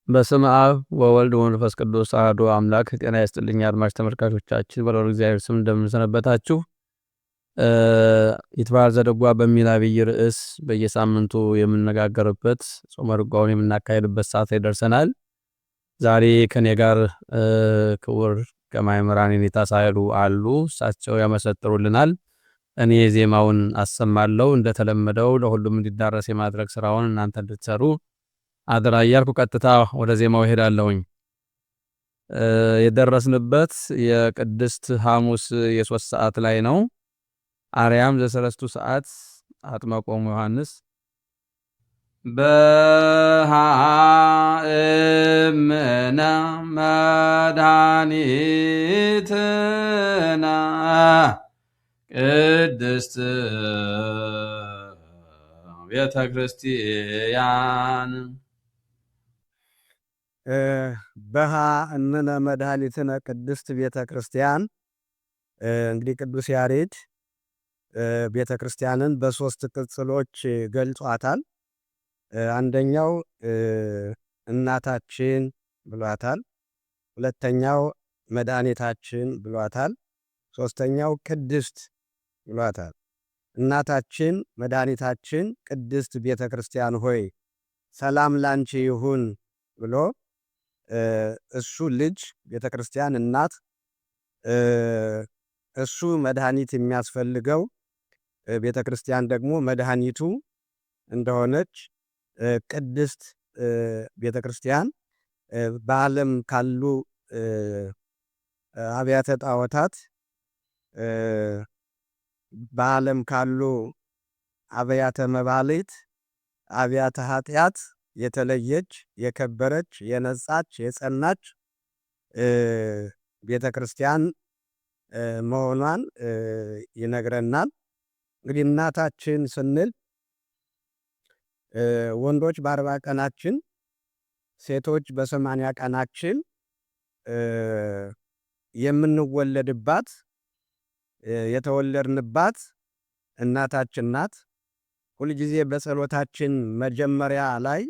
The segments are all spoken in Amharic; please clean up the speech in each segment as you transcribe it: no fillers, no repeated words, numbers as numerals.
በስመ አብ ወወልድ ወመንፈስ ቅዱስ አሐዱ አምላክ። ጤና ይስጥልኝ አድማጭ ተመልካቾቻችን፣ በልዑል እግዚአብሔር ስም እንደምን ሰነበታችሁ? ይትባረክ ዘደጓ በሚል አብይ ርዕስ በየሳምንቱ የምንነጋገርበት ጾመ ድጓውን የምናካሄድበት ሰዓት ላይ ደርሰናል። ዛሬ ከኔ ጋር ክቡር ከማይምራን የኔታ ሳይሉ አሉ። እሳቸው ያመሰጥሩልናል። እኔ ዜማውን አሰማለሁ። እንደተለመደው ለሁሉም እንዲዳረስ የማድረግ ስራውን እናንተ እንድትሰሩ አደራ እያልኩ ቀጥታ ወደ ዜማው ሄዳለሁኝ። የደረስንበት የቅድስት ሐሙስ የ3 ሰዓት ላይ ነው። አርያም ዘሰለስቱ ሰዓት አጥመቆሙ ዮሐንስ በሃእምነ መድኃኒትና ቅድስት ቤተ ክርስቲያን በሃእምነ መድኃኒትነ ቅድስት ቤተ ክርስቲያን። እንግዲህ ቅዱስ ያሬድ ቤተ ክርስቲያንን በሶስት ቅጽሎች ገልጿታል። አንደኛው እናታችን ብሏታል። ሁለተኛው መድኃኒታችን ብሏታል። ሶስተኛው ቅድስት ብሏታል። እናታችን መድኃኒታችን ቅድስት ቤተ ክርስቲያን ሆይ ሰላም ላንቺ ይሁን ብሎ እሱ ልጅ ቤተ ክርስቲያን እናት፣ እሱ መድኃኒት የሚያስፈልገው ቤተ ክርስቲያን ደግሞ መድኃኒቱ እንደሆነች ቅድስት ቤተ ክርስቲያን በዓለም ካሉ አብያተ ጣዖታት በዓለም ካሉ አብያተ መባልት አብያተ ኃጢአት የተለየች የከበረች የነጻች የጸናች ቤተ ክርስቲያን መሆኗን ይነግረናል። እንግዲህ እናታችን ስንል ወንዶች በ40 ቀናችን ሴቶች በ80 ቀናችን የምንወለድባት የተወለድንባት እናታችን ናት። ሁልጊዜ በጸሎታችን መጀመሪያ ላይ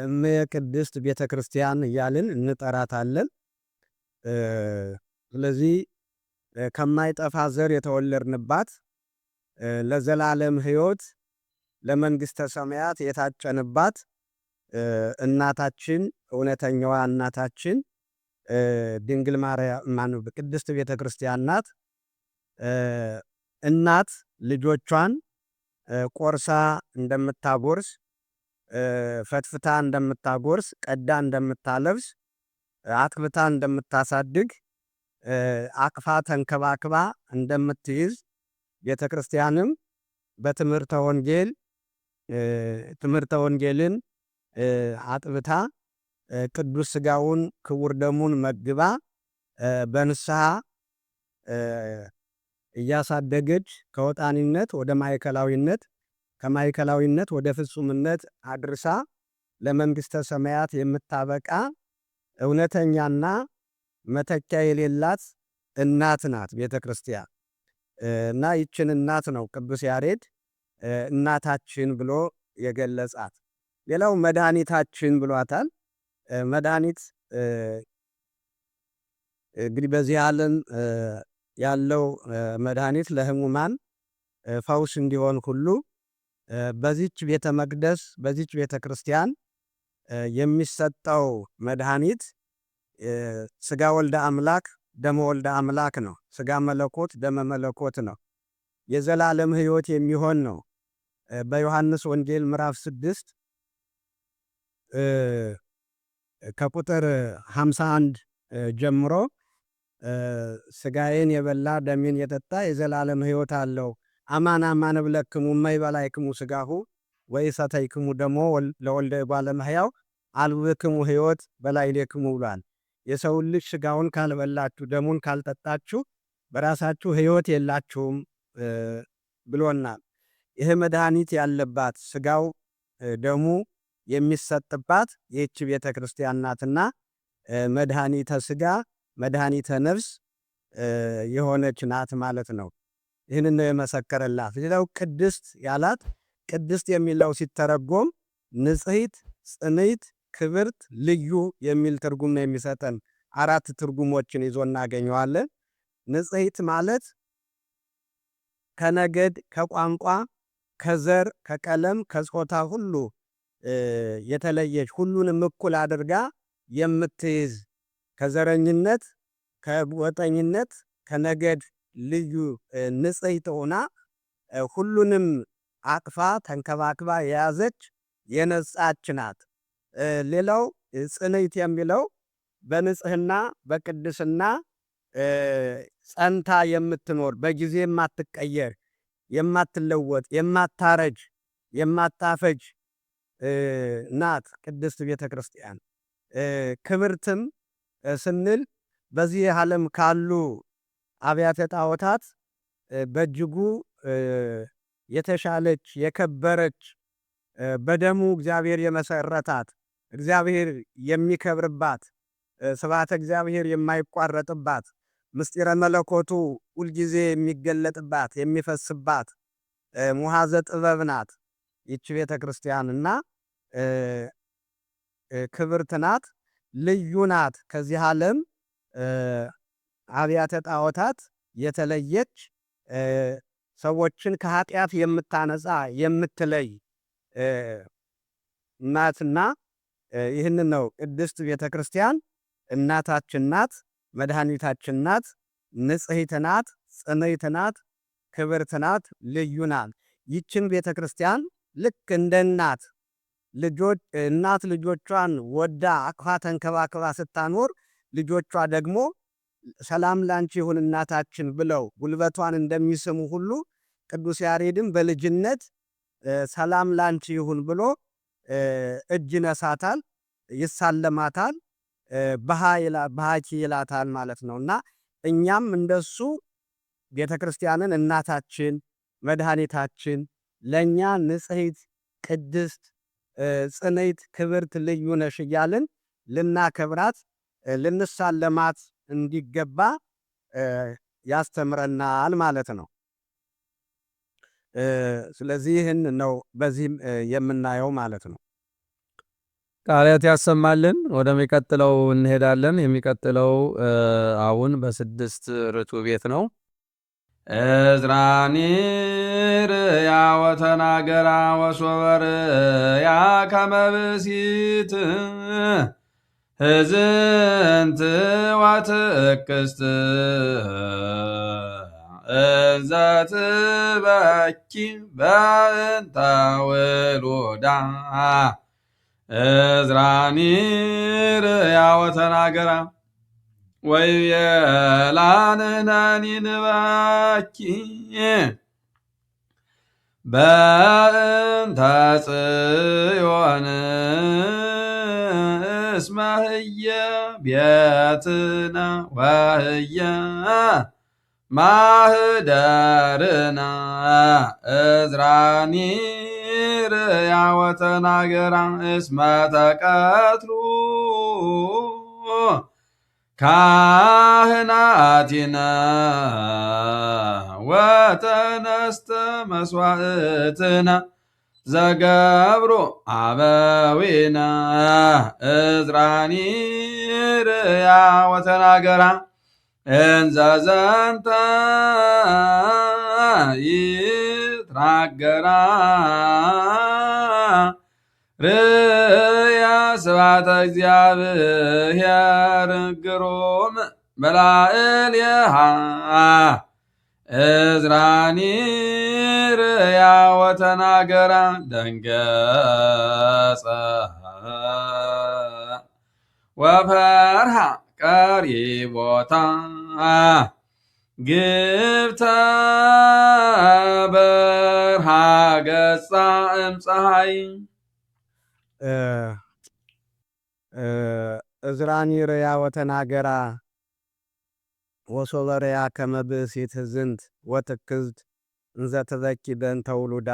እምየ ቅድስት ቤተ ክርስቲያን እያልን እንጠራታለን። ስለዚህ ከማይጠፋ ዘር የተወለድንባት ለዘላለም ሕይወት ለመንግሥተ ሰማያት የታጨንባት እናታችን እውነተኛዋ እናታችን ድንግል ማርያም ቅድስት ቤተ ክርስቲያን ናት። እናት ልጆቿን ቆርሳ እንደምታጎርስ፣ ፈትፍታ እንደምታጎርስ፣ ቀዳ እንደምታለብስ፣ አጥብታ እንደምታሳድግ፣ አቅፋ ተንከባክባ እንደምትይዝ ቤተ ክርስቲያንም በትምህርተ ወንጌል ትምህርተ ወንጌልን አጥብታ ቅዱስ ሥጋውን ክቡር ደሙን መግባ በንስሐ እያሳደገች ከወጣኒነት ወደ ማዕከላዊነት ከማዕከላዊነት ወደ ፍጹምነት አድርሳ ለመንግሥተ ሰማያት የምታበቃ እውነተኛና መተኪያ የሌላት እናት ናት ቤተ ክርስቲያን። እና ይችን እናት ነው ቅዱስ ያሬድ እናታችን ብሎ የገለጻት። ሌላው መድኃኒታችን ብሏታል። መድኃኒት እንግዲህ በዚህ ዓለም ያለው መድኃኒት ለሕሙማን ፈውስ እንዲሆን ሁሉ በዚች ቤተ መቅደስ በዚች ቤተ ክርስቲያን የሚሰጠው መድኃኒት ሥጋ ወልደ አምላክ ደመ ወልደ አምላክ ነው። ሥጋ መለኮት ደመ መለኮት ነው። የዘላለም ሕይወት የሚሆን ነው። በዮሐንስ ወንጌል ምዕራፍ 6 ከቁጥር 51 ጀምሮ ሥጋዬን የበላ ደሜን የጠጣ የዘላለም ሕይወት አለው። አማን አማን እብለክሙ እመይበላዕክሙ ሥጋሁ ወኢሰተይክሙ ደሞ ለወልደ እጓለ እመሕያው አልብክሙ ሕይወት በላዕሌክሙ ብሏል። የሰውን ልጅ ሥጋውን ካልበላችሁ ደሙን ካልጠጣችሁ በራሳችሁ ሕይወት የላችሁም ብሎናል። ይህ መድኃኒት ያለባት ሥጋው ደሙ የሚሰጥባት ይህች ቤተ ክርስቲያን ናትና መድኃኒተ ሥጋ መድኃኒተ ነፍስ የሆነች ናት ማለት ነው። ይህንን ነው የመሰከረላት። ሌላው ቅድስት ያላት ቅድስት የሚለው ሲተረጎም ንጽሕት፣ ጽንዕት፣ ክብርት፣ ልዩ የሚል ትርጉም ነው የሚሰጠን። 4 ትርጉሞችን ይዞ እናገኘዋለን። ንጽሕት ማለት ከነገድ፣ ከቋንቋ፣ ከዘር፣ ከቀለም፣ ከጾታ ሁሉ የተለየች ሁሉንም እኩል አድርጋ የምትይዝ ከዘረኝነት፣ ከጎጠኝነት፣ ከነገድ ልዩ ንጽሕት ሆና ሁሉንም አቅፋ ተንከባክባ የያዘች የነጻች ናት። ሌላው ጽንዕት የሚለው በንጽህና በቅድስና ጸንታ የምትኖር በጊዜ የማትቀየር የማትለወጥ የማታረጅ የማታፈጅ ናት ቅድስት ቤተ ክርስቲያን። ክብርትም ስንል በዚህ ዓለም ካሉ አብያተ ጣዖታት በእጅጉ የተሻለች የከበረች በደሙ እግዚአብሔር የመሰረታት እግዚአብሔር የሚከብርባት ስብሐተ እግዚአብሔር የማይቋረጥባት ምስጢረ መለኮቱ ሁልጊዜ የሚገለጥባት የሚፈስባት ሙሐዘ ጥበብ ናት ይህች ቤተ ክርስቲያንና ክብርት ናት፣ ልዩ ናት። ከዚህ ዓለም አብያተ ጣዖታት የተለየች ሰዎችን ከኃጢአት የምታነጻ የምትለይ ናትና ይህንን ነው ቅድስት ቤተ ክርስቲያን እናታችን ናት፣ መድኃኒታችን ናት፣ ንጽሕት ናት፣ ጽንዕት ናት፣ ክብርት ናት፣ ልዩ ናት። ይችን ቤተ ክርስቲያን ልክ እንደ እናት ልጆቿን ወዳ አቅፋ ተንከባክባ ስታኖር ልጆቿ ደግሞ ሰላም ላንቺ ይሁን እናታችን ብለው ጉልበቷን እንደሚስሙ ሁሉ ቅዱስ ያሬድም በልጅነት ሰላም ላንቺ ይሁን ብሎ እጅ ነሳታል፣ ይሳለማታል፣ በሃኪ ይላታል ማለት ነውና እኛም እንደሱ ቤተ ክርስቲያንን እናታችን መድኃኒታችን ለኛ ንጽሕት ቅድስት ጽንዕት ክብርት ልዩ ነሽ እያልን ልናከብራት ልንሳለማት እንዲገባ ያስተምረናል ማለት ነው። ስለዚህ ይህን ነው በዚህም የምናየው ማለት ነው። ቃልያት ያሰማልን። ወደሚቀጥለው እንሄዳለን። የሚቀጥለው አሁን በ6 ርቱዕ ቤት ነው። እዝራኒር ያወተናገራ ወሶበር ያ ከመብሲት ህዝንት ዋትክስት እዘትበኪ በእንተ ውሉዳ እዝራኒር ያወተናገራ ወይቤላንህነኒ ንበኪ በእንተ ጽዮን እስመ ህየ ቤትነ ወህየ ማህደርነ እዝራኒር ያወተናገራ እስመ ተቀትሉ ካህናቲነ ወተነስተ መስዋዕትነ ዘገብሮ አበዊነ እዝራኒር ያወተናገራ እንዘ ዘንተ ይትናገራ ርእያ ስብሐተ እግዚአብሔር ግሩም በላዕሌሃ እዝራኒር ያወተናገራ ደንገጸ ወፈርሃ ቀሪቦታ ግብተ በርሃ ገጻ እምፀሐይ እዝራኒር ያወተናገራ ወሶበርያ ከመብእሲት ህዝንት ወትክዝት እንዘ ትበኪ በእንተ ውሉዳ።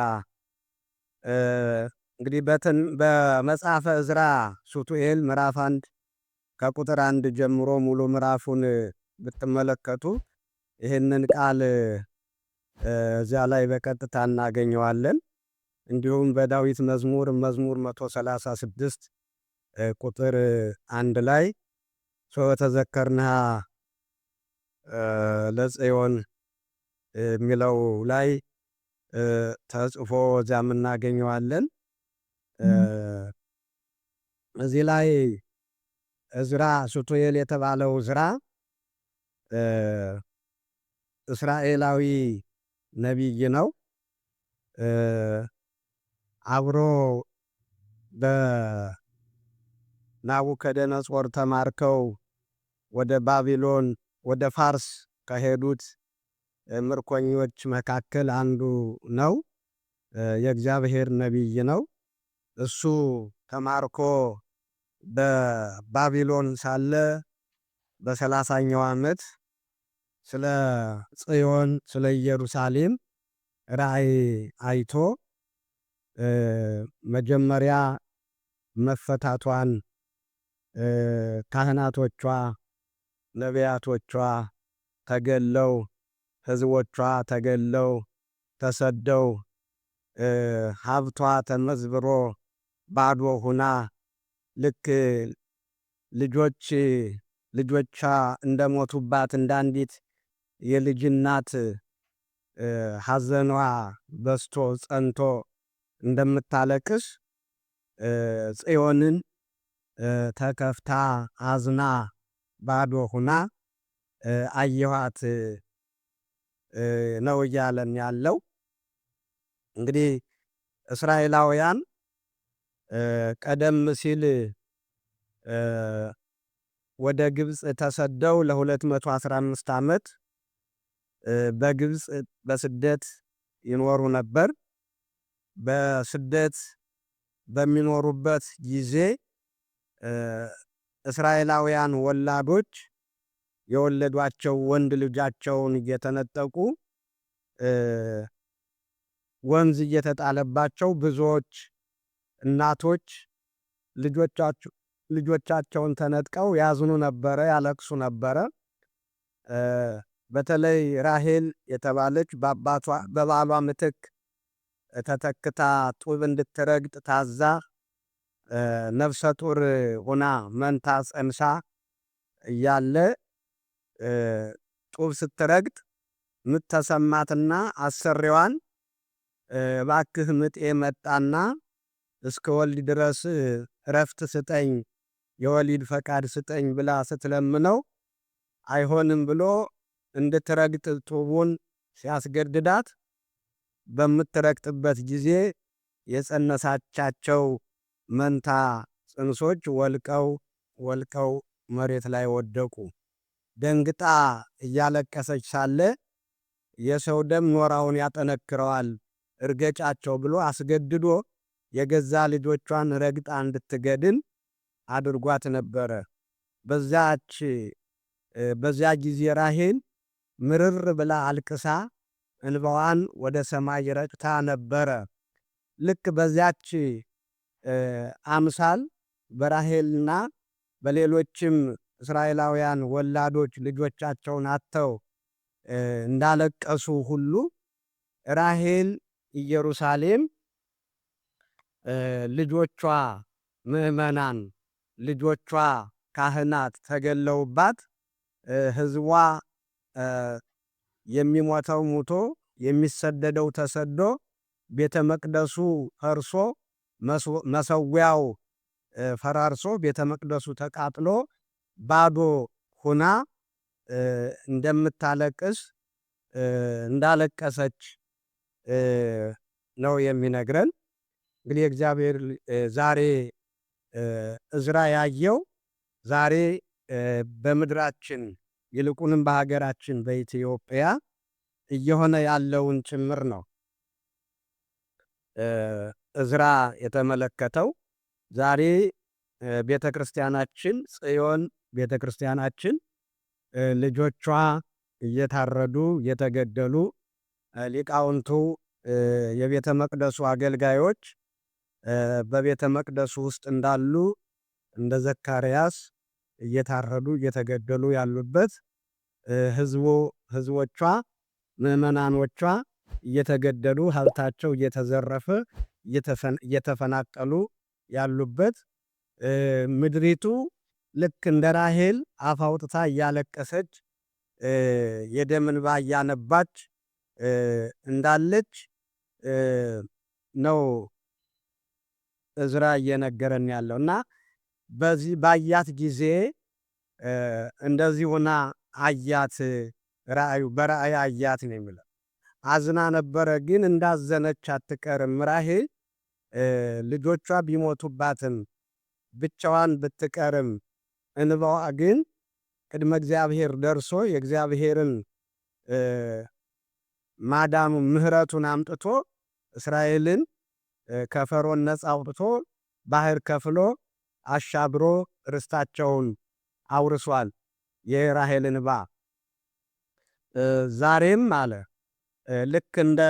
እንግዲህ በመጽሐፈ ዕዝራ ሱቱኤል ምዕራፍ 1 ከቁጥር 1 ጀምሮ ሙሉ ምዕራፉን ብትመለከቱ ይህንን ቃል እዚያ ላይ በቀጥታ እናገኘዋለን። እንዲሁም በዳዊት መዝሙር 136 ቁጥር 1 ላይ ተዘከርንሃ ለጽዮን የሚለው ላይ ተጽፎ እዚያም እናገኘዋለን። እዚህ ላይ እዝራ ሱቱኤል የተባለው እዝራ እስራኤላዊ ነቢይ ነው። አብሮ በናቡከደነጾር ተማርከው ወደ ባቢሎን ወደ ፋርስ ከሄዱት ምርኮኞች መካከል አንዱ ነው። የእግዚአብሔር ነቢይ ነው። እሱ ተማርኮ በባቢሎን ሳለ በ30ኛው ዓመት ስለ ጽዮን ስለ ኢየሩሳሌም ራእይ አይቶ መጀመሪያ መፈታቷን ካህናቶቿ ነቢያቶቿ ተገለው ሕዝቦቿ ተገለው ተሰደው ሀብቷ ተመዝብሮ ባዶ ሁና ልክ ልጆቿ እንደሞቱባት እንዳንዲት የልጅ እናት ሐዘኗ በስቶ ጸንቶ እንደምታለቅስ ጽዮንን ተከፍታ አዝና ባዶ ሁና አየኋት ነው እያለን ያለው። እንግዲህ እስራኤላውያን ቀደም ሲል ወደ ግብፅ ተሰደው ለ215 ዓመት በግብፅ በስደት ይኖሩ ነበር። በስደት በሚኖሩበት ጊዜ እስራኤላውያን ወላዶች የወለዷቸው ወንድ ልጃቸውን እየተነጠቁ ወንዝ እየተጣለባቸው ብዙዎች እናቶች ልጆቻቸውን ተነጥቀው ያዝኑ ነበረ፣ ያለቅሱ ነበረ። በተለይ ራሄል የተባለች በባሏ ምትክ ተተክታ ጡብ እንድትረግጥ ታዛ ነፍሰ ጡር ሆና መንታ ጸንሳ እያለ ጡብ ስትረግጥ ምጥ ተሰማትና አሰሪዋን እባክህ ምጤ መጣና እስከ ወልድ ድረስ እረፍት ስጠኝ፣ የወሊድ ፈቃድ ስጠኝ ብላ ስትለምነው አይሆንም ብሎ እንድትረግጥ ጡቡን ሲያስገድዳት በምትረግጥበት ጊዜ የጸነሳቻቸው መንታ ጽንሶች ወልቀው መሬት ላይ ወደቁ። ደንግጣ እያለቀሰች ሳለ የሰው ደም ኖራውን ያጠነክረዋል እርገጫቸው ብሎ አስገድዶ የገዛ ልጆቿን ረግጣ እንድትገድል አድርጓት ነበረ። በዚያ ጊዜ ራሄል ምርር ብላ አልቅሳ እንባዋን ወደ ሰማይ ረጭታ ነበረ። ልክ በዚያች አምሳል በራሄልና በሌሎችም እስራኤላውያን ወላዶች ልጆቻቸውን አጥተው እንዳለቀሱ ሁሉ ራሄል ኢየሩሳሌም ልጆቿ ምዕመናን ልጆቿ ካህናት ተገለውባት ሕዝቧ የሚሞተው ሙቶ የሚሰደደው ተሰዶ ቤተ መቅደሱ ፈርሶ መሰዊያው ፈራርሶ ቤተ መቅደሱ ተቃጥሎ ባዶ ሁና እንደምታለቅስ እንዳለቀሰች ነው የሚነግረን። እንግዲህ እግዚአብሔር ዛሬ እዝራ ያየው ዛሬ በምድራችን ይልቁንም በሀገራችን በኢትዮጵያ እየሆነ ያለውን ጭምር ነው እዝራ የተመለከተው። ዛሬ ቤተክርስቲያናችን ጽዮን ቤተክርስቲያናችን ልጆቿ እየታረዱ እየተገደሉ ሊቃውንቱ የቤተ መቅደሱ አገልጋዮች በቤተ መቅደሱ ውስጥ እንዳሉ እንደ ዘካርያስ እየታረዱ እየተገደሉ ያሉበት ህዝቦቿ ምዕመናኖቿ እየተገደሉ ሀብታቸው እየተዘረፈ እየተፈናቀሉ ያሉበት ምድሪቱ ልክ እንደ ራሔል አፍ አውጥታ እያለቀሰች የደም እንባ እያነባች እንዳለች ነው ዕዝራ እየነገረን ያለው። እና በዚህ ባያት ጊዜ እንደዚህ ሆና አያት፣ በራእይ አያት ነው የሚለው። አዝና ነበረ፣ ግን እንዳዘነች አትቀርም ራሔል። ልጆቿ ቢሞቱባትም ብቻዋን ብትቀርም እንባዋ ግን ቅድመ እግዚአብሔር ደርሶ የእግዚአብሔርን ማዳኑ ምሕረቱን አምጥቶ እስራኤልን ከፈርዖን ነፃ አውጥቶ ባህር ከፍሎ አሻግሮ ርስታቸውን አውርሷል። የራሔል እንባ ዛሬም አለ ልክ እንደ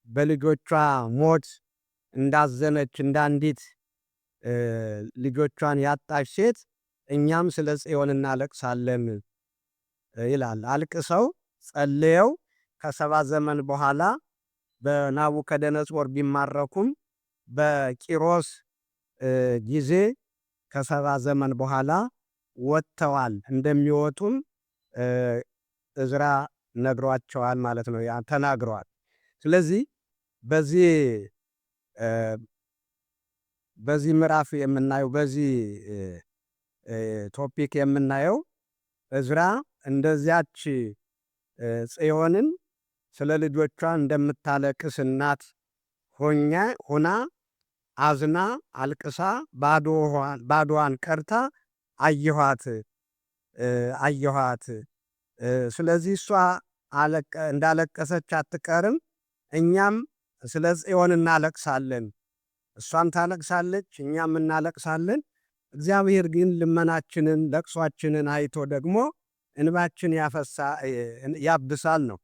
በልጆቿ ሞት እንዳዘነች እንደ አንዲት ልጆቿን ያጣች ሴት እኛም ስለ ጽዮን እናለቅሳለን ይላል። አልቅሰው ጸልየው ከ70 ዘመን በኋላ በናቡከደነጾር ቢማረኩም በቂሮስ ጊዜ ከ70 ዘመን በኋላ ወጥተዋል። እንደሚወጡም ዕዝራ ነግሯቸዋል ማለት ነው፣ ተናግረዋል። ስለዚህ በዚህ ምዕራፍ የምናየው በዚህ ቶፒክ የምናየው ዕዝራ እንደዚያች ጽዮንን ስለ ልጆቿ እንደምታለቅስ እናት ሆና አዝና አልቅሳ ባዶዋን ቀርታ አየኋት። ስለዚህ እሷ እንዳለቀሰች አትቀርም፣ እኛም ስለ ጽዮን እናለቅሳለን። እሷም ታለቅሳለች፣ እኛም እናለቅሳለን። እግዚአብሔር ግን ልመናችንን ለቅሷችንን አይቶ ደግሞ እንባችን ያብሳል ነው።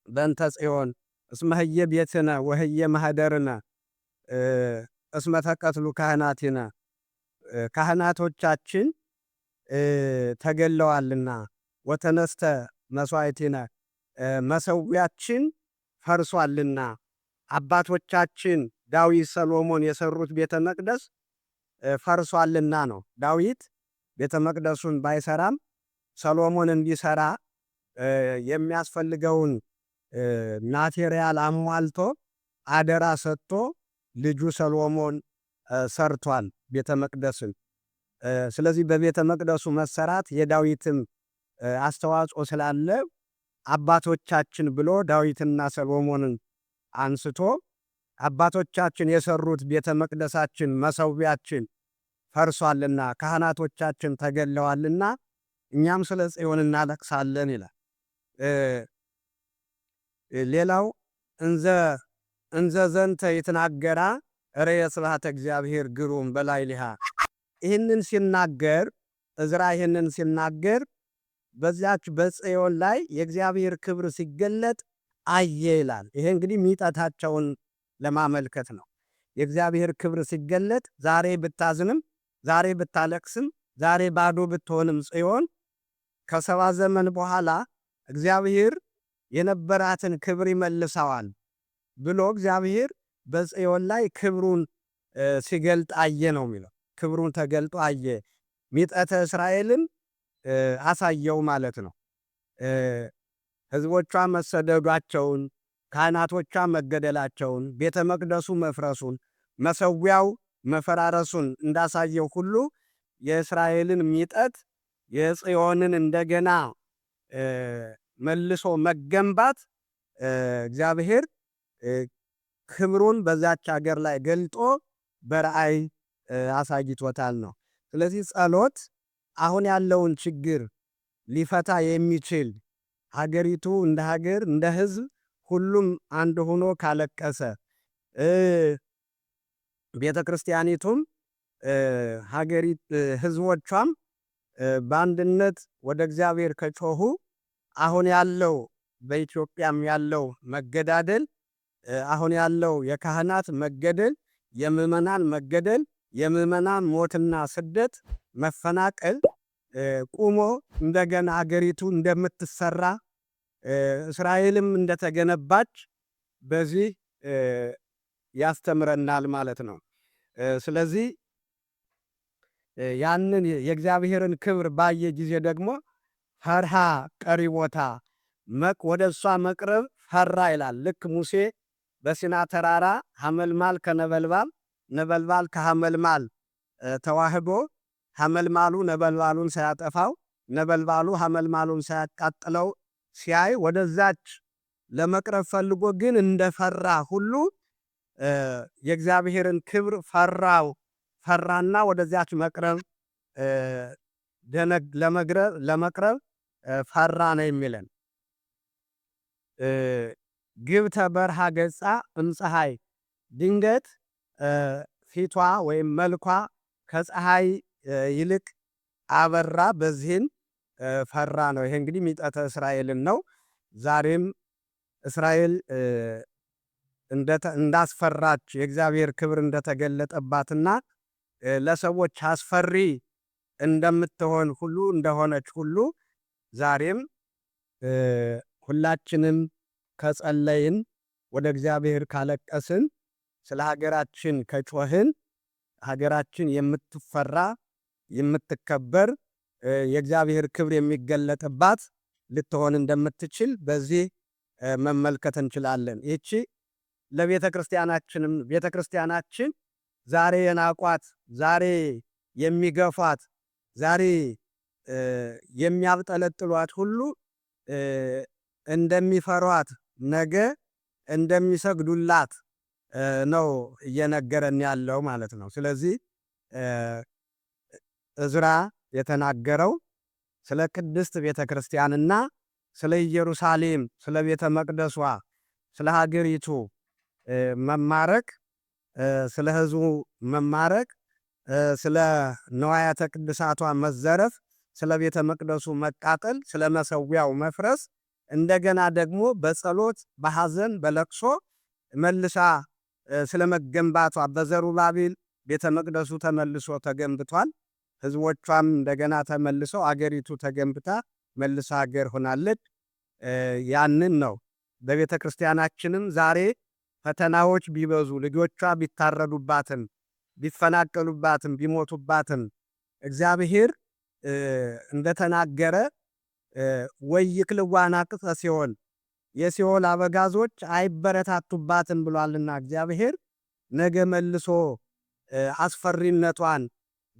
በእንተ ጽዮን እስመ ህየ ቤትነ ወህየ ማኅደርነ እስመ ተቀትሉ ካህናቲነ፣ ካህናቶቻችን ተገለዋልና፣ ወተነስተ መሥዋዕቲነ መሠዊያችን ፈርሷልና፣ አባቶቻችን ዳዊት ሰሎሞን የሰሩት ቤተ መቅደስ ፈርሷልና ነው። ዳዊት ቤተ መቅደሱን ባይሰራም ሰሎሞን እንዲሰራ የሚያስፈልገውን ማቴሪያል አሟልቶ አደራ ሰጥቶ ልጁ ሰሎሞን ሰርቷል ቤተ መቅደስን። ስለዚህ በቤተ መቅደሱ መሰራት የዳዊትም አስተዋጽኦ ስላለ አባቶቻችን ብሎ ዳዊትና ሰሎሞንን አንስቶ አባቶቻችን የሰሩት ቤተ መቅደሳችን መሠዊያችን ፈርሷልና ካህናቶቻችን ተገለዋልና እኛም ስለ ጽዮን እናለቅሳለን ይላል። ሌላው እንዘ ዘንተ ይትናገራ ርየ ስብሐተ እግዚአብሔር ግሩም በላዕሌሃ። ይህንን ሲናገር ዕዝራ ይህንን ሲናገር በዚያች በጽዮን ላይ የእግዚአብሔር ክብር ሲገለጥ አየ ይላል። ይሄ እንግዲህ ሚጠታቸውን ለማመልከት ነው። የእግዚአብሔር ክብር ሲገለጥ ዛሬ ብታዝንም፣ ዛሬ ብታለቅስም፣ ዛሬ ባዶ ብትሆንም ጽዮን ከ70 ዘመን በኋላ እግዚአብሔር የነበራትን ክብር ይመልሰዋል ብሎ እግዚአብሔር በጽዮን ላይ ክብሩን ሲገልጥ አየ ነው የሚለው። ክብሩን ተገልጦ አየ፣ ሚጠተ እስራኤልን አሳየው ማለት ነው። ሕዝቦቿ መሰደዷቸውን፣ ካህናቶቿ መገደላቸውን፣ ቤተ መቅደሱ መፍረሱን፣ መሠዊያው መፈራረሱን እንዳሳየው ሁሉ የእስራኤልን ሚጠት የጽዮንን እንደገና መልሶ መገንባት እግዚአብሔር ክብሩን በዛች ሀገር ላይ ገልጦ በራእይ አሳይቶታል ነው። ስለዚህ ጸሎት አሁን ያለውን ችግር ሊፈታ የሚችል ሀገሪቱ እንደ ሀገር እንደ ሕዝብ ሁሉም አንድ ሆኖ ካለቀሰ ቤተ ክርስቲያኒቱም ሕዝቦቿም በአንድነት ወደ እግዚአብሔር ከጮኹ አሁን ያለው በኢትዮጵያም ያለው መገዳደል፣ አሁን ያለው የካህናት መገደል፣ የምዕመናን መገደል፣ የምዕመናን ሞትና ስደት መፈናቀል ቁሞ እንደገና አገሪቱ እንደምትሰራ እስራኤልም እንደተገነባች በዚህ ያስተምረናል ማለት ነው። ስለዚህ ያንን የእግዚአብሔርን ክብር ባየ ጊዜ ደግሞ ፈርሃ ቀሪቦታ ወደ እሷ መቅረብ ፈራ ይላል። ልክ ሙሴ በሲና ተራራ ሐመልማል ከነበልባል ነበልባል ከሐመልማል ተዋህዶ ሐመልማሉ ነበልባሉን ሳያጠፋው ነበልባሉ ሐመልማሉን ሳያቃጥለው ሲያይ ወደዛች ለመቅረብ ፈልጎ ግን እንደፈራ ሁሉ የእግዚአብሔርን ክብር ፈራና ወደዚያች መቅረብ ለመቅረብ ፈራ ነው የሚለን። ግብተ በርሃ ገጻ እምፀሐይ ድንገት ፊቷ ወይም መልኳ ከፀሐይ ይልቅ አበራ፣ በዚህም ፈራ ነው። ይሄ እንግዲህ ሚጠተ እስራኤልን ነው። ዛሬም እስራኤል እንዳስፈራች የእግዚአብሔር ክብር እንደተገለጠባትና ለሰዎች አስፈሪ እንደምትሆን ሁሉ እንደሆነች ሁሉ ዛሬም ሁላችንም ከጸለይን ወደ እግዚአብሔር ካለቀስን ስለ ሀገራችን ከጮህን ሀገራችን የምትፈራ የምትከበር የእግዚአብሔር ክብር የሚገለጥባት ልትሆን እንደምትችል በዚህ መመልከት እንችላለን። ይቺ ለቤተ ክርስቲያናችን ዛሬ የናቋት፣ ዛሬ የሚገፏት፣ ዛሬ የሚያብጠለጥሏት ሁሉ እንደሚፈሯት ነገ እንደሚሰግዱላት ነው እየነገረን ያለው ማለት ነው። ስለዚህ ዕዝራ የተናገረው ስለ ቅድስት ቤተ ክርስቲያንና ስለ ኢየሩሳሌም፣ ስለ ቤተ መቅደሷ፣ ስለ ሀገሪቱ መማረክ፣ ስለ ሕዝቡ መማረክ፣ ስለ ነዋያተ ቅድሳቷ መዘረፍ፣ ስለ ቤተ መቅደሱ መቃጠል፣ ስለ መሰዊያው መፍረስ፣ እንደገና ደግሞ በጸሎት በሐዘን በለቅሶ መልሳ ስለ መገንባቷ በዘሩባቤል ቤተ መቅደሱ ተመልሶ ተገንብቷል። ሕዝቦቿም እንደገና ተመልሰው አገሪቱ ተገንብታ መልሳ ሀገር ሆናለች። ያንን ነው። በቤተ ክርስቲያናችንም ዛሬ ፈተናዎች ቢበዙ ልጆቿ ቢታረዱባትም ቢፈናቀሉባትም ቢሞቱባትም እግዚአብሔር እንደተናገረ ወይክልዋና ቅጸ ሲኦል የሲኦል አበጋዞች አይበረታቱባትም ብሏልና እግዚአብሔር ነገ መልሶ አስፈሪነቷን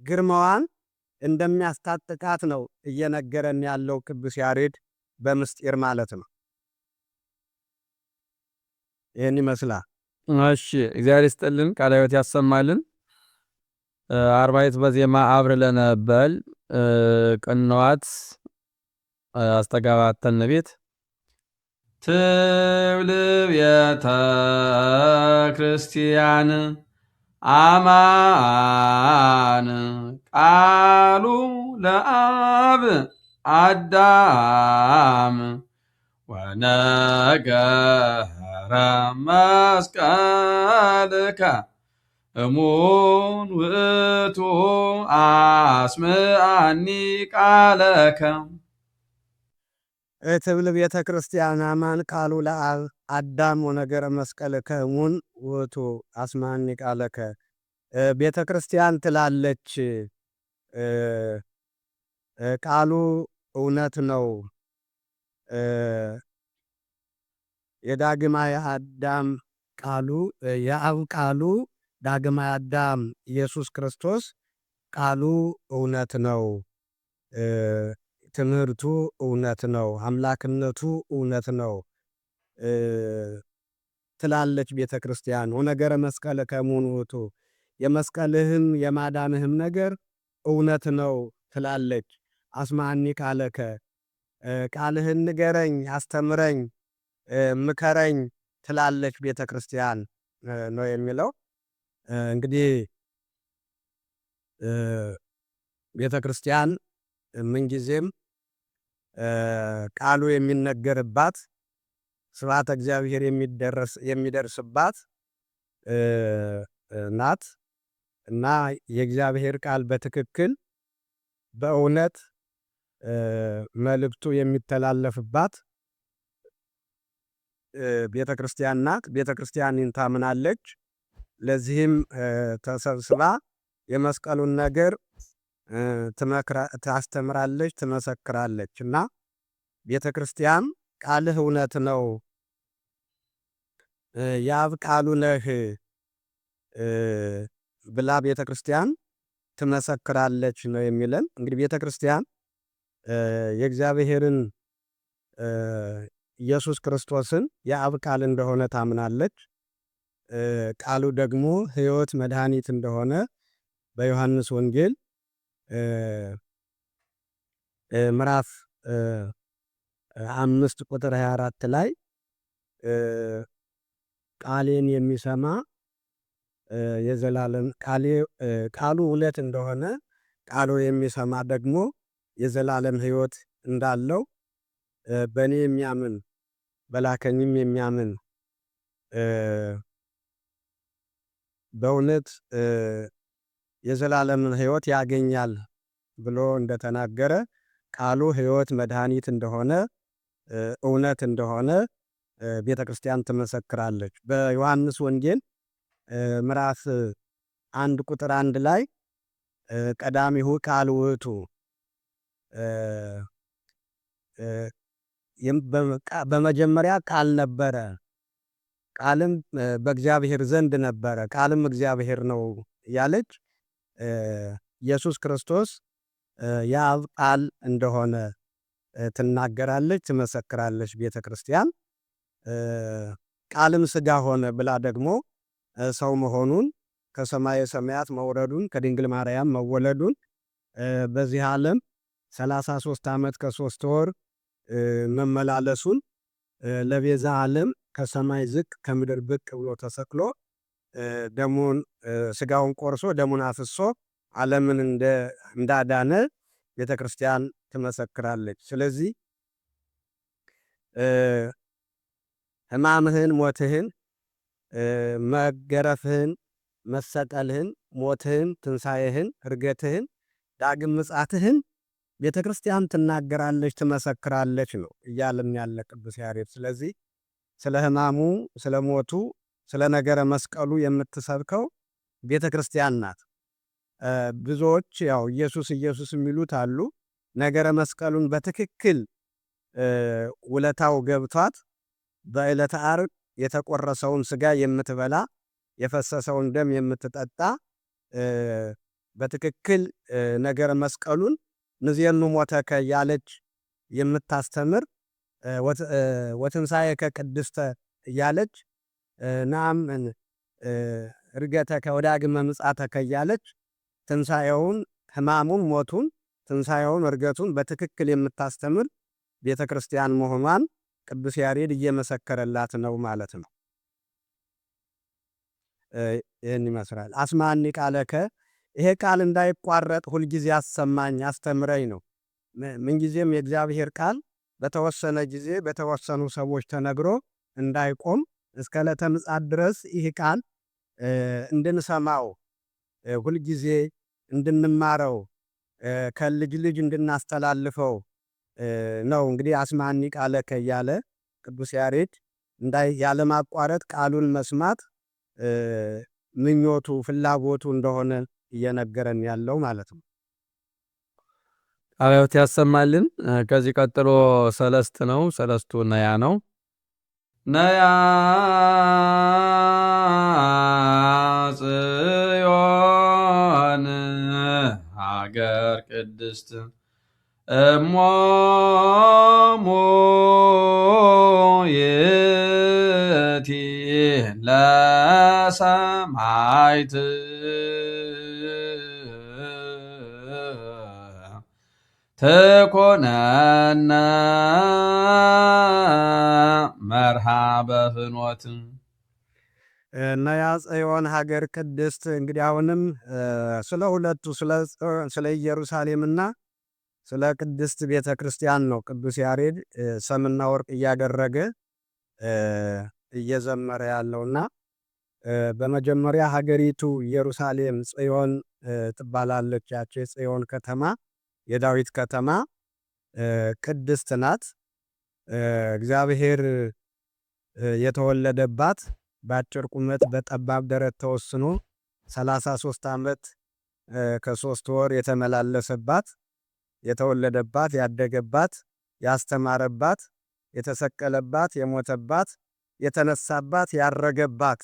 ግርማዋን እንደሚያስታጥቃት ነው እየነገረን ያለው ቅዱስ ያሬድ በምስጢር ማለት ነው። ይህን ይመስላል። እሺ፣ እግዚአብሔር ይስጥልን፣ ቃለ ሕይወት ያሰማልን። አርባዕት በዜማ አብርለነ በል ቅንዋት አስተጋባተን ቤት ትብል ቤተ ክርስቲያን አማን ቃሉ ለአብ አዳም ወነገረ መስቀልከ እሙን ውእቱ አስምዐኒ ቃለከ። ትብል ቤተ ክርስቲያን አማን ቃሉ ለአብ አዳም ወነገረ መስቀልከ እሙን ውእቱ አስምዐኒ ቃለከ። ቤተ ክርስቲያን ትላለች ቃሉ እውነት ነው። የዳግማዊ አዳም ቃሉ የአብ ቃሉ ዳግማዊ አዳም ኢየሱስ ክርስቶስ ቃሉ እውነት ነው። ትምህርቱ እውነት ነው። አምላክነቱ እውነት ነው ትላለች ቤተ ክርስቲያን። ወነገረ መስቀልከ እሙን ውእቱ የመስቀልህም የማዳንህም ነገር እውነት ነው ትላለች። አስምዐኒ ቃለከ ቃልህን ንገረኝ፣ አስተምረኝ፣ ምከረኝ ትላለች ቤተ ክርስቲያን ነው የሚለው። እንግዲህ ቤተ ክርስቲያን ምንጊዜም ቃሉ የሚነገርባት ስብሐተ እግዚአብሔር የሚደርስባት ናት እና የእግዚአብሔር ቃል በትክክል በእውነት መልእክቱ የሚተላለፍባት ቤተ ክርስቲያን ናት። ቤተ ክርስቲያንን ታምናለች። ለዚህም ተሰብስባ የመስቀሉን ነገር ታስተምራለች፣ ትመሰክራለች እና ቤተ ክርስቲያን ቃልህ እውነት ነው፣ የአብ ቃሉ ነህ ብላ ቤተ ክርስቲያን ትመሰክራለች ነው የሚለን። እንግዲህ ቤተ ክርስቲያን የእግዚአብሔርን ኢየሱስ ክርስቶስን የአብ ቃል እንደሆነ ታምናለች። ቃሉ ደግሞ ሕይወት መድኃኒት እንደሆነ በዮሐንስ ወንጌል ምዕራፍ 5 ቁጥር 24 ላይ ቃሌን የሚሰማ የዘላለም ቃሉ እውነት እንደሆነ ቃሉ የሚሰማ ደግሞ የዘላለም ሕይወት እንዳለው በእኔ የሚያምን በላከኝም የሚያምን በእውነት የዘላለምን ሕይወት ያገኛል ብሎ እንደተናገረ ቃሉ ሕይወት መድኃኒት እንደሆነ እውነት እንደሆነ ቤተ ክርስቲያን ትመሰክራለች። በዮሐንስ ወንጌል ምዕራፍ 1 ቁጥር 1 ላይ ቀዳሚሁ ቃል ውእቱ በመጀመሪያ ቃል ነበረ፣ ቃልም በእግዚአብሔር ዘንድ ነበረ፣ ቃልም እግዚአብሔር ነው ያለች ኢየሱስ ክርስቶስ የአብ ቃል እንደሆነ ትናገራለች፣ ትመሰክራለች ቤተ ክርስቲያን። ቃልም ሥጋ ሆነ ብላ ደግሞ ሰው መሆኑን ከሰማየ ሰማያት መውረዱን ከድንግል ማርያም መወለዱን በዚህ ዓለም 33 ዓመት ከ3 ወር መመላለሱን ለቤዛ ዓለም ከሰማይ ዝቅ ከምድር ብቅ ብሎ ተሰቅሎ ደሙን ሥጋውን ቆርሶ ደሙን አፍሶ ዓለምን እንዳዳነ ቤተ ክርስቲያን ትመሰክራለች። ስለዚህ ሕማምህን፣ ሞትህን፣ መገረፍህን፣ መሰቀልህን፣ ሞትህን፣ ትንሣኤህን፣ ዕርገትህን፣ ዳግም ምጽአትህን ቤተ ክርስቲያን ትናገራለች፣ ትመሰክራለች ነው እያልን ያለ ቅዱስ ያሬድ። ስለዚህ ስለ ሕማሙ፣ ስለ ሞቱ፣ ስለ ነገረ መስቀሉ የምትሰብከው ቤተ ክርስቲያን ናት። ብዙዎች ያው ኢየሱስ ኢየሱስ የሚሉት አሉ። ነገረ መስቀሉን በትክክል ውለታው ገብቷት በዕለተ ዓርብ የተቆረሰውን ሥጋ የምትበላ የፈሰሰውን ደም የምትጠጣ በትክክል ነገረ መስቀሉን ንዜኑ ሞተከ እያለች የምታስተምር ወትንሣኤከ ቅድስተ እያለች ነአምን ዕርገተከ ወዳግመ ምጽአተከ እያለች ትንሣኤውን፣ ሕማሙን፣ ሞቱን፣ ትንሣኤውን፣ ዕርገቱን በትክክል የምታስተምር ቤተ ክርስቲያን መሆኗን ቅዱስ ያሬድ እየመሰከረላት ነው ማለት ነው። ይህን ይመስላል። አስማኒ ቃለከ፣ ይሄ ቃል እንዳይቋረጥ ሁልጊዜ አሰማኝ አስተምረኝ ነው። ምንጊዜም የእግዚአብሔር ቃል በተወሰነ ጊዜ በተወሰኑ ሰዎች ተነግሮ እንዳይቆም እስከ ዕለተ ምጽአት ድረስ ይህ ቃል እንድንሰማው ሁልጊዜ እንድንማረው ከልጅ ልጅ እንድናስተላልፈው ነው። እንግዲህ አስማኒ ቃለከ እያለ ቅዱስ ያሬድ ያለማቋረጥ ቃሉን መስማት ምኞቱ ፍላጎቱ እንደሆነ እየነገረን ያለው ማለት ነው። ቃለ ሕይወት ያሰማልን። ከዚህ ቀጥሎ ሰለስት ነው። ሰለስቱ ነያ ነው። ነያ ጽዮን ሀገር ቅድስት እሞሙ ይእቲ ለሰማዕት ትኮነነ መርሃ በፍኖት። ነያ ጽዮን ሀገር ቅድስት። እንግዲህ አሁንም ስለ ሁለቱ ስለ ኢየሩሳሌምና ስለ ቅድስት ቤተ ክርስቲያን ነው ቅዱስ ያሬድ ሰምና ወርቅ እያደረገ እየዘመረ ያለውና በመጀመሪያ ሀገሪቱ ኢየሩሳሌም ጽዮን ትባላለች። ያቺ ጽዮን ከተማ የዳዊት ከተማ ቅድስት ናት። እግዚአብሔር የተወለደባት በአጭር ቁመት በጠባብ ደረት ተወስኖ 33 ዓመት ከ3 ወር የተመላለሰባት፣ የተወለደባት፣ ያደገባት፣ ያስተማረባት፣ የተሰቀለባት፣ የሞተባት፣ የተነሳባት፣ ያረገባት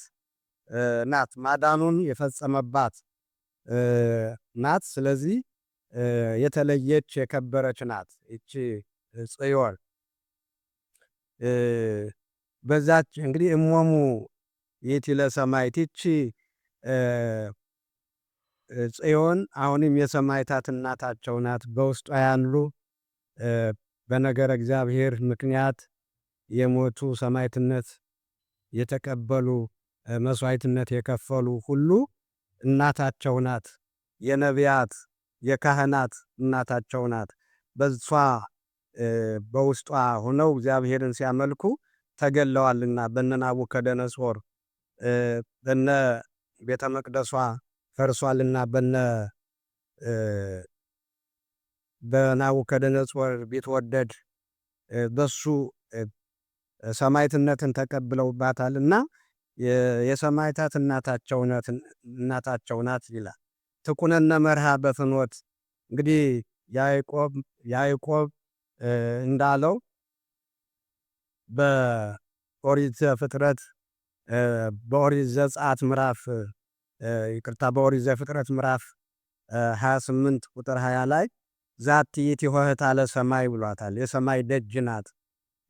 ናት። ማዳኑን የፈጸመባት ናት። ስለዚህ የተለየች የከበረች ናት ይቺ ጽዮን። በዛች እንግዲህ እሞሙ ይእቲ ለሰማዕት ይቺ ጽዮን አሁንም የሰማዕታት እናታቸው ናት። በውስጧ ያሉ በነገረ እግዚአብሔር ምክንያት የሞቱ ሰማዕትነት የተቀበሉ መስዋዕትነት የከፈሉ ሁሉ እናታቸው ናት። የነቢያት የካህናት እናታቸው ናት። በሷ በውስጧ ሆነው እግዚአብሔርን ሲያመልኩ ተገለዋልና በነ ናቡከደነጾር በነ ቤተ መቅደሷ ፈርሷልና በናቡከደነጾር ቢትወደድ በሱ ሰማዕትነትን ተቀብለውባታልና የሰማዕታት እናታቸው ናት ይላል። ትኩነነ መርሃ በፍኖት እንግዲህ ያዕቆብ እንዳለው በኦሪት ዘፍጥረት በኦሪት ዘጸአት ምዕራፍ በኦሪት ዘፍጥረት ምዕራፍ 28 ቁጥር 20 ላይ ዛቲ ይእቲ ኆኅታ ለሰማይ ብሏታል። የሰማይ ደጅ ናት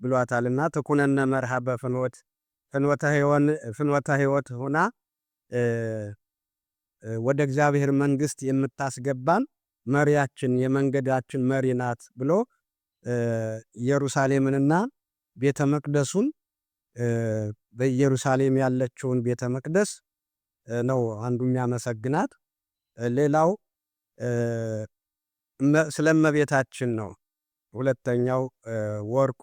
ብሏታልና ትኩነነ መርሃ በፍኖት ፍኖተ ሕይወት ሆና ወደ እግዚአብሔር መንግሥት የምታስገባን መሪያችን የመንገዳችን መሪ ናት ብሎ ኢየሩሳሌምንና ቤተ መቅደሱን በኢየሩሳሌም ያለችውን ቤተ መቅደስ ነው አንዱ የሚያመሰግናት። ሌላው ስለእመቤታችን ነው። ሁለተኛው ወርቁ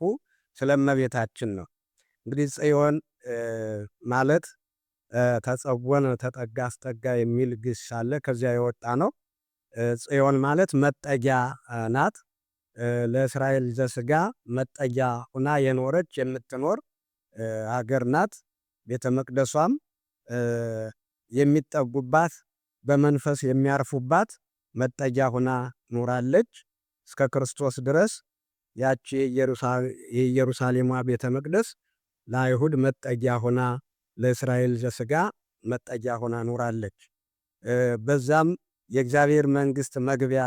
ስለእመቤታችን ነው። እንግዲህ ጽዮን ማለት ተጸወነ ተጠጋ አስጠጋ የሚል ግስ አለ። ከዚያ የወጣ ነው። ጽዮን ማለት መጠጊያ ናት። ለእስራኤል ዘሥጋ መጠጊያ ሁና የኖረች የምትኖር ሀገር ናት። ቤተ መቅደሷም የሚጠጉባት በመንፈስ የሚያርፉባት መጠጊያ ሁና ኖራለች እስከ ክርስቶስ ድረስ። ያቺ የኢየሩሳሌሟ ቤተ መቅደስ ለአይሁድ መጠጊያ ሆና ለእስራኤል ዘሥጋ መጠጊያ ሆና ኖራለች። በዛም የእግዚአብሔር መንግሥት መግቢያ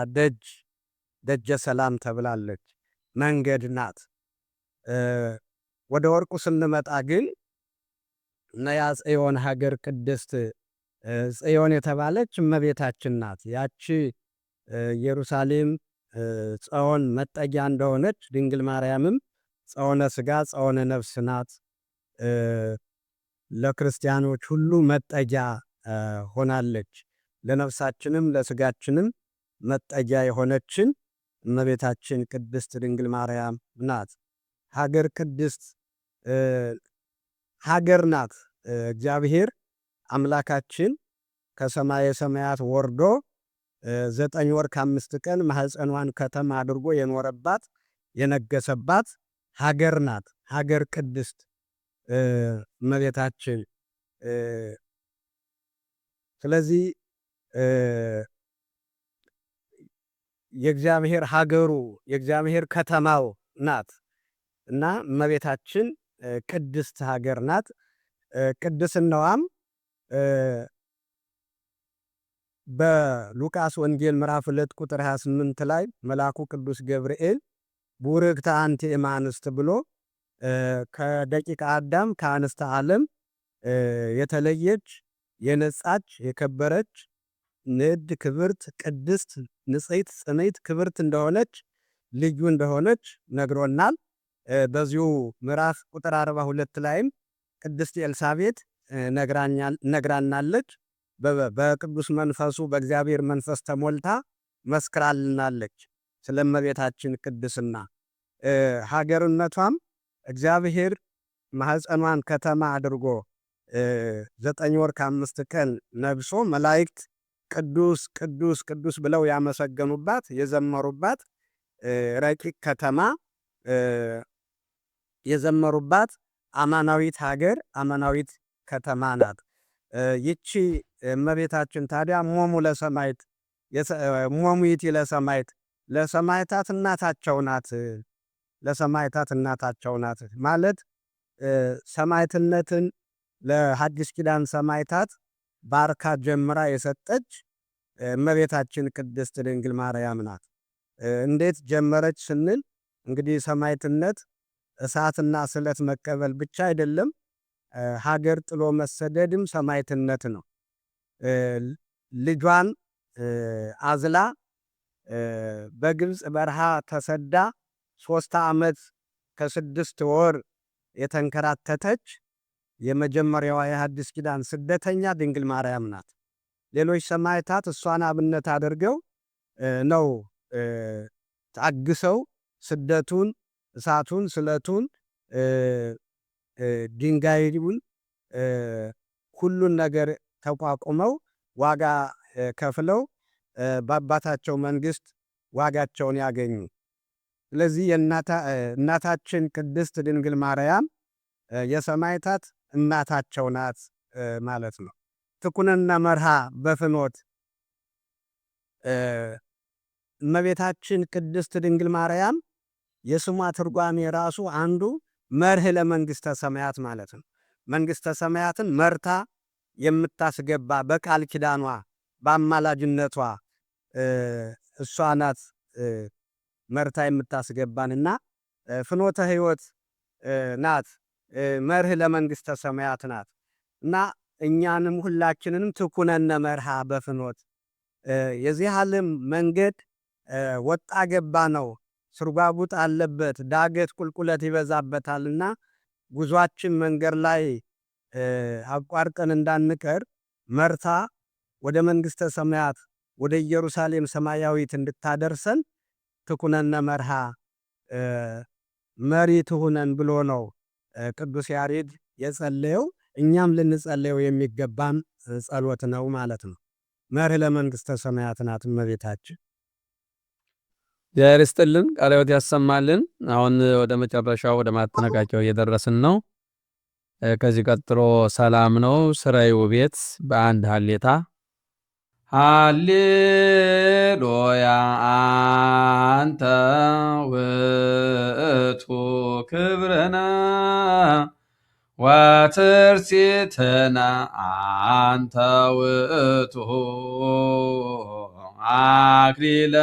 ደጀ ሰላም ተብላለች። መንገድ ናት። ወደ ወርቁ ስንመጣ ግን ነያ ጽዮን ሀገር ቅድስት ጽዮን የተባለች እመቤታችን ናት። ያቺ ኢየሩሳሌም ጽዮን መጠጊያ እንደሆነች ድንግል ማርያምም ጸወነ ሥጋ ጸወነ ነፍስ ናት። ለክርስቲያኖች ሁሉ መጠጊያ ሆናለች። ለነፍሳችንም ለሥጋችንም መጠጊያ የሆነችን እመቤታችን ቅድስት ድንግል ማርያም ናት። ሀገር ቅድስት ሀገር ናት። እግዚአብሔር አምላካችን ከሰማየ ሰማያት ወርዶ 9 ወር ከ5 ቀን ማኅፀኗን ከተማ አድርጎ የኖረባት የነገሰባት ሀገር ናት። ሀገር ቅድስት እመቤታችን። ስለዚህ የእግዚአብሔር ሀገሩ የእግዚአብሔር ከተማው ናት እና እመቤታችን ቅድስት ሀገር ናት። ቅድስናዋም በሉቃስ ወንጌል ምዕራፍ 2 ቁጥር 28 ላይ መልአኩ ቅዱስ ገብርኤል ቡርክት አንቲ እምአንስት ብሎ ከደቂቀ አዳም ከአንስተ ዓለም የተለየች የነጻች የከበረች ንድ ክብርት ቅድስት ንጽሕት ጽንዕት ክብርት እንደሆነች ልዩ እንደሆነች ነግሮናል። በዚሁ ምዕራፍ ቁጥር 42 ላይም ቅድስት ኤልሳቤጥ ነግራናለች። በቅዱስ መንፈሱ በእግዚአብሔር መንፈስ ተሞልታ መስክራልናለች ስለ እመቤታችን ቅድስና። ሀገርነቷም እግዚአብሔር ማኅፀኗን ከተማ አድርጎ 9 ወር ከ5 ቀን ነግሶ መላእክት ቅዱስ ቅዱስ ቅዱስ ብለው ያመሰገኑባት የዘመሩባት ረቂቅ ከተማ የዘመሩባት አማናዊት ሀገር አማናዊት ከተማ ናት። ይቺ እመቤታችን ታዲያ ሞሙ ለሰማዕት ሞሙ ይእቲ ለሰማዕት ለሰማዕታት እናታቸው ናት። ለሰማዕታት እናታቸው ናት ማለት ሰማዕትነትን ለሐዲስ ኪዳን ሰማዕታት ባርካ ጀምራ የሰጠች እመቤታችን ቅድስት ድንግል ማርያም ናት። እንዴት ጀመረች ስንል እንግዲህ ሰማዕትነት እሳትና ስለት መቀበል ብቻ አይደለም፣ ሀገር ጥሎ መሰደድም ሰማዕትነት ነው። ልጇን አዝላ በግብፅ በረሃ ተሰዳ 3 ዓመት ከ6 ወር የተንከራተተች የመጀመሪያዋ የሐዲስ ኪዳን ስደተኛ ድንግል ማርያም ናት። ሌሎች ሰማዕታት እሷን አብነት አድርገው ነው ታግሰው ስደቱን፣ እሳቱን፣ ስለቱን፣ ድንጋዩን ሁሉን ነገር ተቋቁመው ዋጋ ከፍለው በአባታቸው መንግስት ዋጋቸውን ያገኙ። ስለዚህ እናታችን ቅድስት ድንግል ማርያም የሰማዕታት እናታቸው ናት ማለት ነው። ትኩነነ መርሃ በፍኖት እመቤታችን ቅድስት ድንግል ማርያም የስሟ ትርጓሜ ራሱ አንዱ መርህ ለመንግስተ ሰማያት ማለት ነው። መንግስተ ሰማያትን መርታ የምታስገባ በቃል ኪዳኗ በአማላጅነቷ እሷ ናት መርታ የምታስገባንና ፍኖተ ሕይወት ናት። መርህ ለመንግስተ ሰማያት ናት እና እኛንም ሁላችንንም ትኩነነ መርሃ በፍኖት የዚህ ዓለም መንገድ ወጣ ገባ ነው፣ ስርጓጉጥ አለበት፣ ዳገት ቁልቁለት ይበዛበታልና ጉዟችን መንገድ ላይ አቋርጠን እንዳንቀር መርታ ወደ መንግስተ ሰማያት ወደ ኢየሩሳሌም ሰማያዊት እንድታደርሰን ትኩነነ መርሃ መሪ ትሁነን ብሎ ነው ቅዱስ ያሬድ የጸለየው። እኛም ልንጸለየው የሚገባን ጸሎት ነው ማለት ነው። መርህ ለመንግስተ ሰማያት ናት እመቤታችን። እግዚአብሔር ይስጥልን፣ ቃለ ሕይወት ያሰማልን። አሁን ወደ መጨረሻው ወደ ማጠናቀቂያው እየደረስን ነው። ከዚህ ቀጥሎ ሰላም ነው። ስራዩ ቤት በአንድ ሀሌታ ሃሌሉያ አንተ ውእቱ ክብርነ ወትርሲትነ አንተ ውእቱ አክሊለ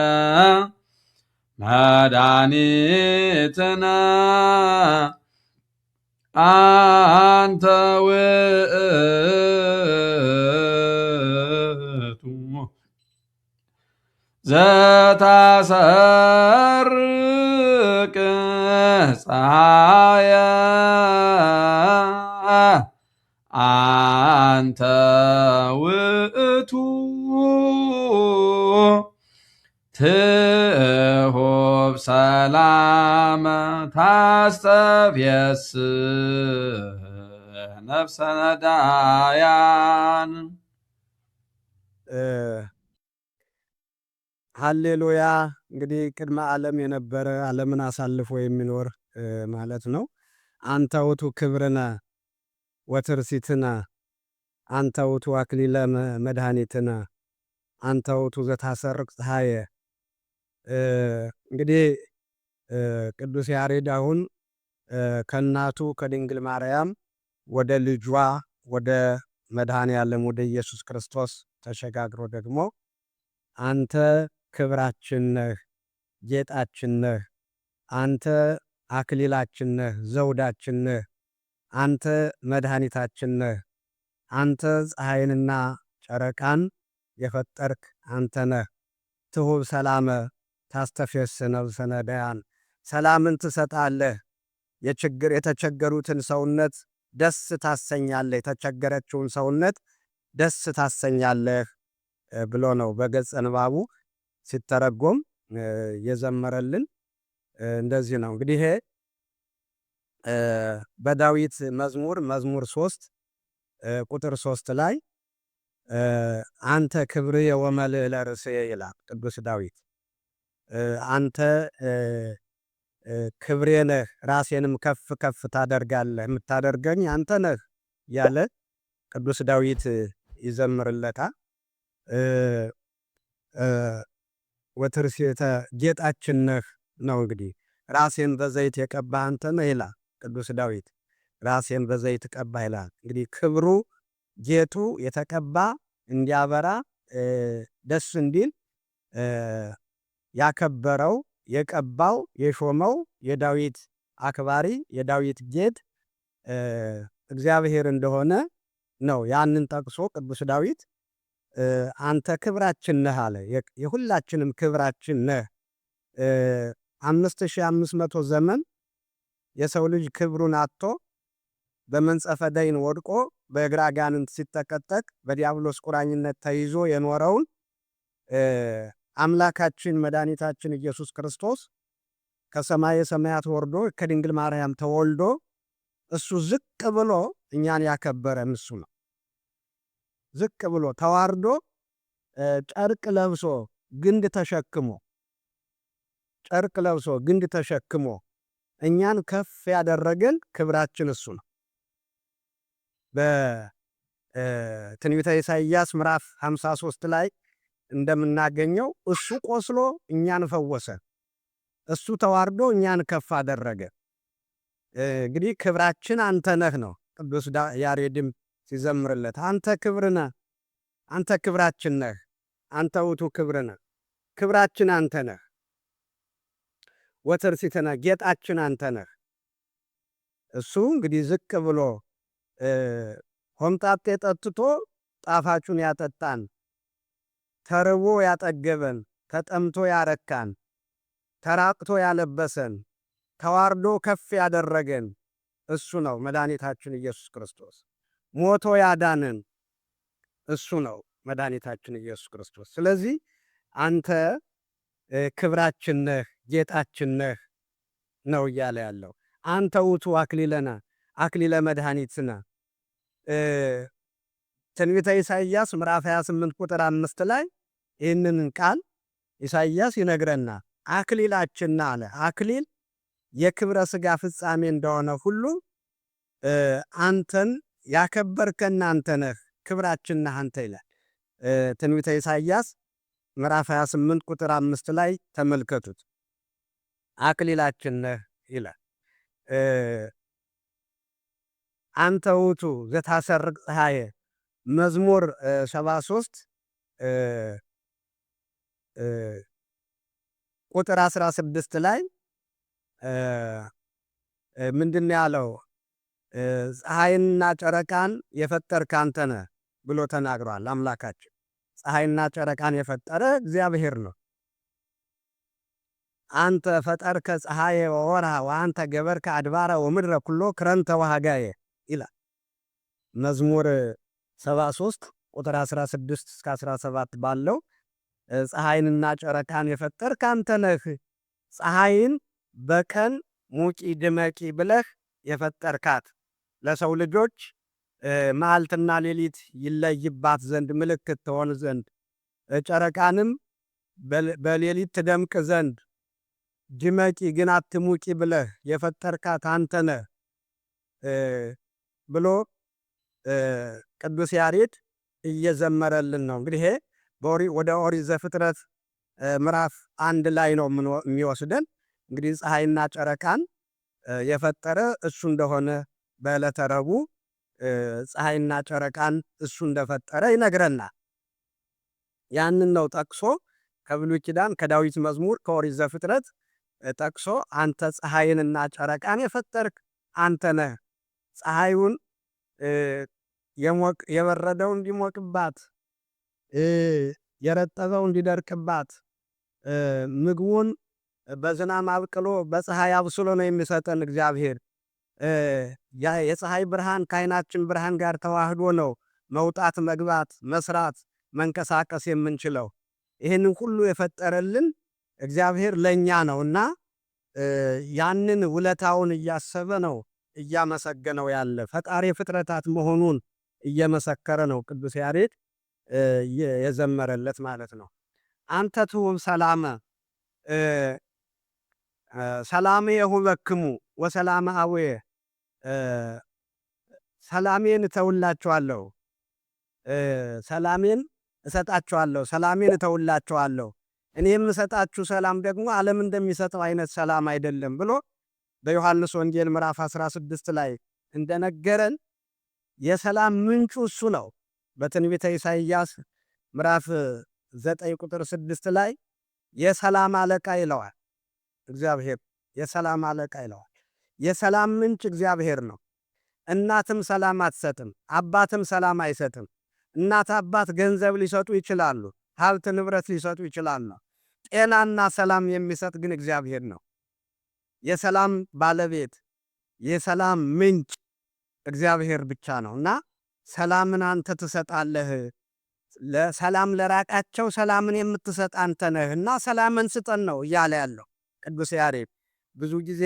መድኃኒትነ አንተ ውእቱ ዘታሰርቅ ፀሐየ አንተ ውእቱ ትሁብ ሰላም ታስተፍየስህ ነፍሰ ነዳያን። ሃሌሉያ እንግዲህ ቅድመ ዓለም የነበረ ዓለምን አሳልፎ የሚኖር ማለት ነው። አንተ ውእቱ ክብርነ ወትርሲትነ አንተ ውእቱ አክሊለ መድኃኒትነ አንተ ውእቱ ዘታሰርቅ ፀሐየ። እንግዲህ ቅዱስ ያሬድ አሁን ከእናቱ ከድንግል ማርያም ወደ ልጇ ወደ መድኃኔ ዓለም ወደ ኢየሱስ ክርስቶስ ተሸጋግሮ ደግሞ አንተ ክብራችን ነህ፣ ጌጣችን ነህ፣ አንተ አክሊላችን ነህ፣ ዘውዳችን ነህ፣ አንተ መድኃኒታችን ነህ፣ አንተ ፀሐይንና ጨረቃን የፈጠርክ አንተ ነህ። ትሁብ ሰላመ ታስተፌስሕ ነፍሰ ነዳያን ሰላምን ትሰጣለህ፣ የተቸገሩትን ሰውነት ደስ ታሰኛለህ፣ የተቸገረችውን ሰውነት ደስ ታሰኛለህ ብሎ ነው በገጸ ንባቡ ሲተረጎም የዘመረልን። እንደዚህ ነው እንግዲህ ይሄ በዳዊት መዝሙር 3 ቁጥር 3 ላይ አንተ ክብርየ ወመልዕለ ርእስየ ይላል ቅዱስ ዳዊት። አንተ ክብሬ ነህ፣ ራሴንም ከፍ ከፍ ታደርጋለህ፣ የምታደርገኝ አንተ ነህ ያለ ቅዱስ ዳዊት ይዘምርለታል። ወትርሴተ ጌጣችን ነህ ነው እንግዲህ ራሴን በዘይት የቀባህ አንተ ነህ ይላል ቅዱስ ዳዊት። ራሴን በዘይት ቀባህ ይላል። እንግዲህ ክብሩ ጌጡ የተቀባ እንዲያበራ ደስ እንዲል ያከበረው የቀባው የሾመው የዳዊት አክባሪ የዳዊት ጌጥ እግዚአብሔር እንደሆነ ነው። ያንን ጠቅሶ ቅዱስ ዳዊት አንተ ክብራችን ነህ አለ። የሁላችንም ክብራችን ነህ። 5500 ዘመን የሰው ልጅ ክብሩን አጥቶ በመንጸፈ ደይን ወድቆ በእግረ አጋንንት ሲጠቀጠቅ በዲያብሎስ ቁራኝነት ተይዞ የኖረውን አምላካችን መድኃኒታችን ኢየሱስ ክርስቶስ ከሰማየ ሰማያት ወርዶ ከድንግል ማርያም ተወልዶ እሱ ዝቅ ብሎ እኛን ያከበረን እሱ ነው። ዝቅ ብሎ ተዋርዶ ጨርቅ ለብሶ ግንድ ተሸክሞ እኛን ከፍ ያደረገን ክብራችን እሱ ነው። በትንቢተ ኢሳይያስ ምዕራፍ 53 ላይ እንደምናገኘው እሱ ቆስሎ እኛን ፈወሰ። እሱ ተዋርዶ እኛን ከፍ አደረገ። እንግዲህ ክብራችን አንተ ነህ ነው ቅዱስ ያሬድም ሲዘምርለት። አንተ ክብርነ፣ አንተ ክብራችን ነህ፣ አንተ ውእቱ ክብርነ፣ ክብራችን አንተ ነህ። ወትርሲትነ፣ ጌጣችን አንተ ነህ። እሱ እንግዲህ ዝቅ ብሎ ሆምጣጤ ጠጥቶ ጣፋጩን ያጠጣን፣ ተርቦ ያጠገበን፣ ተጠምቶ ያረካን፣ ተራቅቶ ያለበሰን፣ ተዋርዶ ከፍ ያደረገን እሱ ነው መድኃኒታችን ኢየሱስ ክርስቶስ። ሞቶ ያዳንን እሱ ነው መድኃኒታችን ኢየሱስ ክርስቶስ። ስለዚህ አንተ ክብራችን ነህ፣ ጌጣችን ነህ ነው እያለ ያለው። አንተ ውእቱ አክሊለነ፣ አክሊለ መድኃኒትነ። ትንቢተ ኢሳይያስ ምዕራፍ 28 ቁጥር 5 ላይ ይህንን ቃል ኢሳይያስ ይነግረናል። አክሊላችን አለ። አክሊል የክብረ ሥጋ ፍጻሜ እንደሆነ ሁሉ አንተን ያከበርከን አንተ ነህ፣ ክብራችን ነህ አንተ ይላል። ትንቢተ ኢሳይያስ ምዕራፍ 28 ቁጥር 5 ላይ ተመልከቱት። አክሊላችን ነህ ይላል። አንተ ውእቱ ዘታሰርቅ ፀሐየ መዝሙር 73 ቁጥር 16 ላይ ምንድን ያለው? ፀሐይንና ጨረቃን የፈጠርክ አንተ ነህ ብሎ ተናግሯል አምላካችን። ፀሐይና ጨረቃን የፈጠረ እግዚአብሔር ነው። አንተ ፈጠርከ ፀሐየ ወወርሃ ወአንተ ገበርከ አድባረ ወምድረ ኩሎ ክረምተ ወሐጋየ ይላል መዝሙር 73 ቁጥር 16 እስከ 17 ባለው ፀሐይንና ጨረቃን የፈጠርክ አንተ ነህ። ፀሐይን በቀን ሙቂ ድመቂ ብለህ የፈጠርካት ለሰው ልጆች መዓልትና ሌሊት ይለይባት ዘንድ ምልክት ትሆን ዘንድ፣ ጨረቃንም በሌሊት ትደምቅ ዘንድ ድመቂ ግን አትሙቂ ብለህ የፈጠርካት አንተ ነህ ብሎ ቅዱስ ያሬድ እየዘመረልን ነው። እንግዲህ ይሄ ወደ ኦሪት ዘፍጥረት ምዕራፍ 1 ላይ ነው የሚወስደን። እንግዲህ ፀሐይና ጨረቃን የፈጠረ እሱ እንደሆነ በዕለተ ረቡዕ ፀሐይና ጨረቃን እሱ እንደፈጠረ ይነግረናል። ያንን ነው ጠቅሶ ከብሉይ ኪዳን ከዳዊት መዝሙር ከኦሪት ዘፍጥረት ጠቅሶ አንተ ፀሐይንና ጨረቃን የፈጠርክ አንተ ነህ። ፀሐዩን የበረደው እንዲሞቅባት፣ የረጠበው እንዲደርቅባት፣ ምግቡን በዝናብ አብቅሎ በፀሐይ አብስሎ ነው የሚሰጠን እግዚአብሔር። የፀሐይ ብርሃን ከዓይናችን ብርሃን ጋር ተዋህዶ ነው መውጣት፣ መግባት፣ መስራት፣ መንቀሳቀስ የምንችለው። ይህንን ሁሉ የፈጠረልን እግዚአብሔር ለእኛ ነውና ያንን ውለታውን እያሰበ ነው እያመሰገነው ያለ ፈጣሪ ፍጥረታት መሆኑን እየመሰከረ ነው ቅዱስ ያሬድ የዘመረለት ማለት ነው። አንተ ትሁብ ሰላመ ሰላሜ የሁበክሙ ወሰላመ አቡየ፣ ሰላሜን እተውላችኋለሁ ሰላሜን እሰጣችኋለሁ፣ ሰላሜን እተውላችኋለሁ፣ እኔ የምሰጣችሁ ሰላም ደግሞ ዓለም እንደሚሰጠው አይነት ሰላም አይደለም ብሎ በዮሐንስ ወንጌል ምዕራፍ 16 ላይ እንደነገረን የሰላም ምንጩ እሱ ነው። በትንቢተ ኢሳይያስ ምዕራፍ 9 ቁጥር 6 ላይ የሰላም አለቃ ይለዋል። እግዚአብሔር የሰላም አለቃ ይለዋል። የሰላም ምንጭ እግዚአብሔር ነው። እናትም ሰላም አትሰጥም፣ አባትም ሰላም አይሰጥም። እናት አባት ገንዘብ ሊሰጡ ይችላሉ፣ ሀብት ንብረት ሊሰጡ ይችላሉ። ጤናና ሰላም የሚሰጥ ግን እግዚአብሔር ነው። የሰላም ባለቤት የሰላም ምንጭ እግዚአብሔር ብቻ ነውና ሰላምን አንተ ትሰጣለህ፣ ለሰላም ለራቃቸው ሰላምን የምትሰጥ አንተ ነህና ሰላምን ስጠን ነው እያለ ያለው ቅዱስ ያሬድ። ብዙ ጊዜ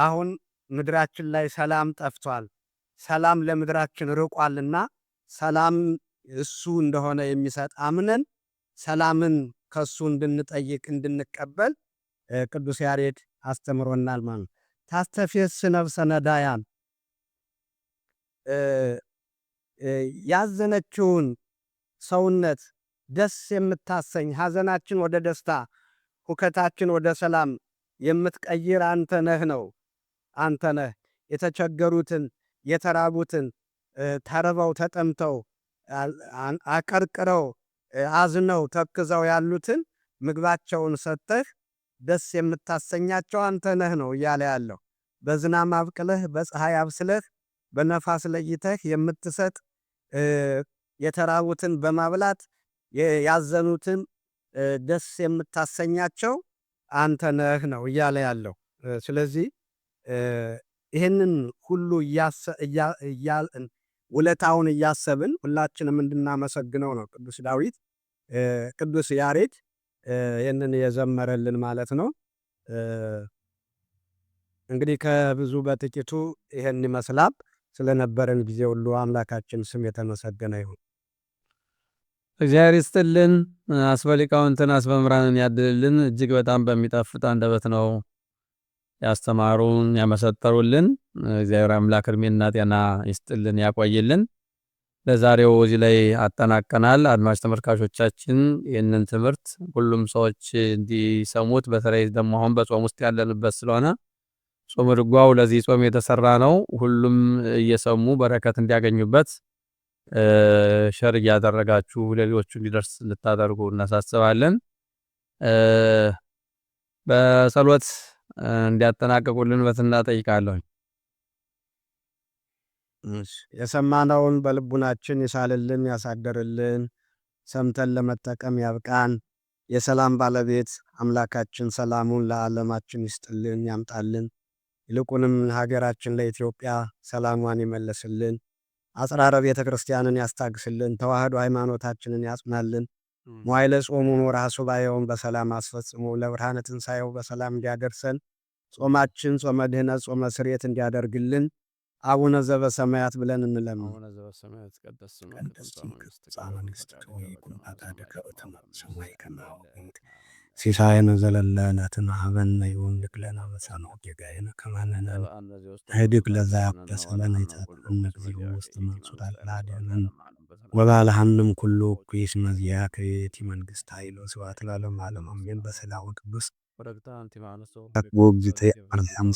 አሁን ምድራችን ላይ ሰላም ጠፍቷል፣ ሰላም ለምድራችን ርቋልና ሰላም እሱ እንደሆነ የሚሰጥ አምነን ሰላምን ከሱ እንድንጠይቅ እንድንቀበል ቅዱስ ያሬድ አስተምሮናል ማለት ነው። ታስተፌስ ነፍሰ ነዳያን ያዘነችውን ሰውነት ደስ የምታሰኝ ሐዘናችን ወደ ደስታ ሁከታችን ወደ ሰላም የምትቀይር አንተ ነህ ነው። አንተ ነህ የተቸገሩትን የተራቡትን ተርበው ተጠምተው አቀርቅረው አዝነው ተክዘው ያሉትን ምግባቸውን ሰጥተህ ደስ የምታሰኛቸው አንተ ነህ ነው እያለ ያለው። በዝናብ አብቅለህ በፀሐይ አብስለህ በነፋስ ለይተህ የምትሰጥ የተራቡትን በማብላት ያዘኑትን ደስ የምታሰኛቸው አንተ ነህ ነው እያለ ያለው። ስለዚህ ይህንን ሁሉ ውለታውን እያሰብን ሁላችንም እንድናመሰግነው ነው ቅዱስ ዳዊት ቅዱስ ያሬድ ይህንን የዘመረልን ማለት ነው። እንግዲህ ከብዙ በጥቂቱ ይህን ይመስላል። ስለነበረን ጊዜ ሁሉ አምላካችን ስም የተመሰገነ ይሁን። እግዚአብሔር ይስጥልን። አስበ ሊቃውንትን አስበ ምራንን ያድልልን። እጅግ በጣም በሚጣፍጥ አንደበት ነው ያስተማሩን ያመሰጠሩልን። እግዚአብሔር አምላክ እድሜና ጤና ይስጥልን ያቆይልን። ለዛሬው እዚህ ላይ አጠናቀናል። አድማጭ ተመልካቾቻችን ይህንን ትምህርት ሁሉም ሰዎች እንዲሰሙት፣ በተለይ ደግሞ አሁን በጾም ውስጥ ያለንበት ስለሆነ ጾም ድጓው ለዚህ ጾም የተሰራ ነው። ሁሉም እየሰሙ በረከት እንዲያገኙበት ሸር እያደረጋችሁ ለሌሎቹ እንዲደርስ ልታደርጉ እናሳስባለን። በጸሎት እንዲያጠናቀቁልን በትህትና ጠይቃለሁ። የሰማነውን በልቡናችን ይሳልልን ያሳደርልን፣ ሰምተን ለመጠቀም ያብቃን። የሰላም ባለቤት አምላካችን ሰላሙን ለዓለማችን ይስጥልን ያምጣልን። ይልቁንም ሀገራችን ለኢትዮጵያ ሰላሟን ይመለስልን። አጽራረ ቤተ ክርስቲያንን ያስታግስልን። ተዋህዶ ሃይማኖታችንን ያጽናልን። መዋዕለ ጾሙን ወርኃ ሱባዔውን በሰላም አስፈጽሞ ለብርሃነ ትንሣኤው በሰላም እንዲያደርሰን ጾማችን ጾመ ድኅነት ጾመ ስርየት እንዲያደርግልን አቡነ ዘበሰማያት ብለን እንለምን። አቡነ ዘበሰማያት ይትቀደስ ስምከ ሰማይ ከማሁ ሲሳየነ ዘለለነ ሀበነ ይሁንክ ለነ በሳነ ወጌጋየነ ከማነነ ሄድክ ለዛ ያበሰለነ ይታጠነ እግዚኦ ውስጥ መንሱራት ላደነን ወባልሃንም ኩሉ ኩይስ መዝያ ከየቲ መንግስት ኃይሎ ስብሐት ለዓለሙ ዓለም አሜን። በሰላም ቅዱስ ወግዝተ አርያም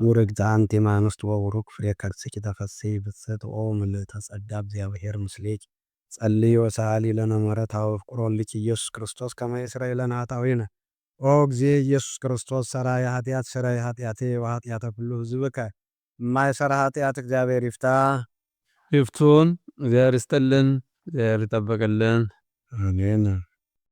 ውርግታ አንቲ ማንስት ወውሩክ ፍሬ ከርሥኪ ተፈሥሒ ብትሰጥኦ ምልዕተ ጸጋ እግዚአብሔር ምስሌኪ ጸልይ ወሰአሊ ለነ ምሕረተ ወፍቁር ወልድኪ ኢየሱስ ክርስቶስ ከመ ይስረይ ለነ ኃጣውኢነ ኦ እግዚእ ኢየሱስ ክርስቶስ ሠራየ ኃጢአት ሠራየ ኃጢአቴ ወኃጢአተ ኩሉ ሕዝብከ የማይሰራ ኃጢአት እግዚአብሔር ይፍታ። ይፍቱን። እግዚአብሔር ይስጥልን። እግዚአብሔር ይጠብቅልን። አሜን።